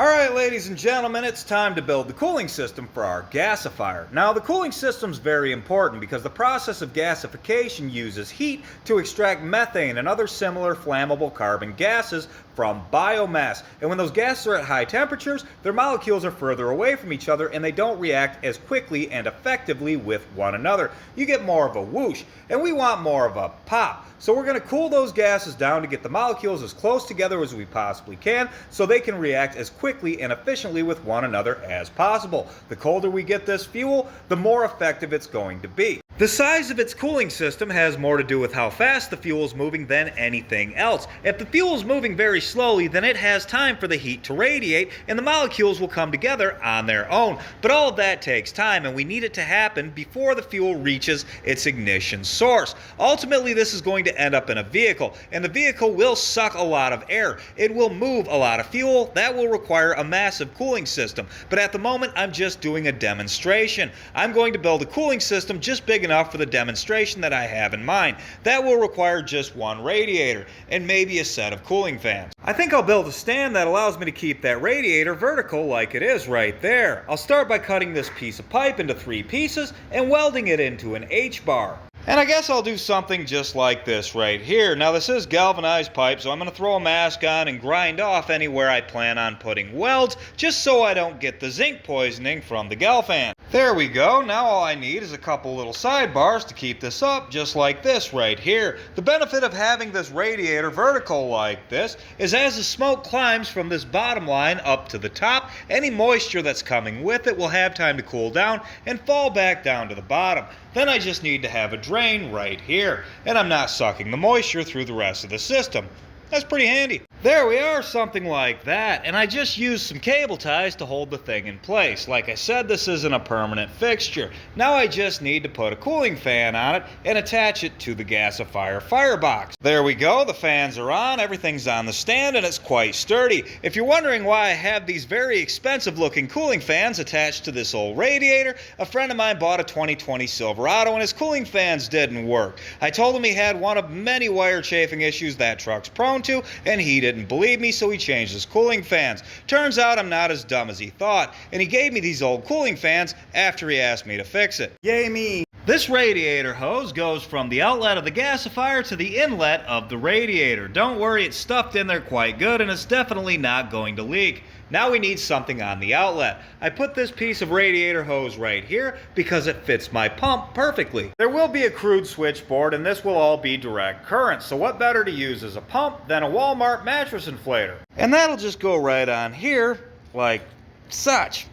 Alright, ladies and gentlemen, it's time to build the cooling system for our gasifier. Now, the cooling system is very important because the process of gasification uses heat to extract methane and other similar flammable carbon gases from biomass. And when those gases are at high temperatures, their molecules are further away from each other and they don't react as quickly and effectively with one another. You get more of a whoosh, and we want more of a pop. So we're going to cool those gases down to get the molecules as close together as we possibly can so they can react as quickly and efficiently with one another as possible. The colder we get this fuel, the more effective it's going to be. The size of its cooling system has more to do with how fast the fuel is moving than anything else. If the fuel is moving very slowly, then it has time for the heat to radiate and the molecules will come together on their own. But all of that takes time, and we need it to happen before the fuel reaches its ignition source. Ultimately, this is going to end up in a vehicle, and the vehicle will suck a lot of air. It will move a lot of fuel. That will require a massive cooling system. But at the moment, I'm just doing a demonstration. I'm going to build a cooling system just big enough for the demonstration that I have in mind. That will require just one radiator and maybe a set of cooling fans. I think I'll build a stand that allows me to keep that radiator vertical like it is right there. I'll start by cutting this piece of pipe into 3 pieces and welding it into an H-bar. And I guess I'll do something just like this right here. Now, this is galvanized pipe, so I'm going to throw a mask on and grind off anywhere I plan on putting welds, just so I don't get the zinc poisoning from the Galfan. There we go. Now all I need is a couple little sidebars to keep this up, just like this right here. The benefit of having this radiator vertical like this is as the smoke climbs from this bottom line up to the top, any moisture that's coming with it will have time to cool down and fall back down to the bottom. Then I just need to have a drain right here, and I'm not sucking the moisture through the rest of the system. That's pretty handy. There we are, something like that, and I just used some cable ties to hold the thing in place. Like I said, this isn't a permanent fixture. Now I just need to put a cooling fan on it and attach it to the gasifier firebox. There we go, the fans are on, everything's on the stand, and it's quite sturdy. If you're wondering why I have these very expensive looking cooling fans attached to this old radiator, a friend of mine bought a 2020 Silverado and his cooling fans didn't work. I told him he had one of many wire chafing issues that truck's prone to, and he didn't believe me, so he changed his cooling fans. Turns out I'm not as dumb as he thought, and he gave me these old cooling fans after he asked me to fix it. Yay me! This radiator hose goes from the outlet of the gasifier to the inlet of the radiator. Don't worry, it's stuffed in there quite good, and it's definitely not going to leak. Now we need something on the outlet. I put this piece of radiator hose right here because it fits my pump perfectly. There will be a crude switchboard, and this will all be direct current, so what better to use as a pump than a Walmart mattress inflator? And that'll just go right on here, like such.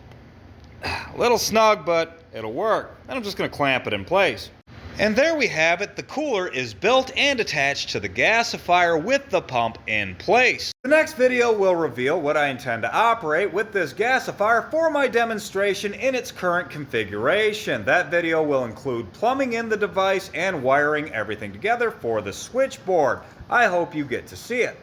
A little snug, but it'll work. Then I'm just going to clamp it in place. And there we have it. The cooler is built and attached to the gasifier with the pump in place. The next video will reveal what I intend to operate with this gasifier for my demonstration in its current configuration. That video will include plumbing in the device and wiring everything together for the switchboard. I hope you get to see it.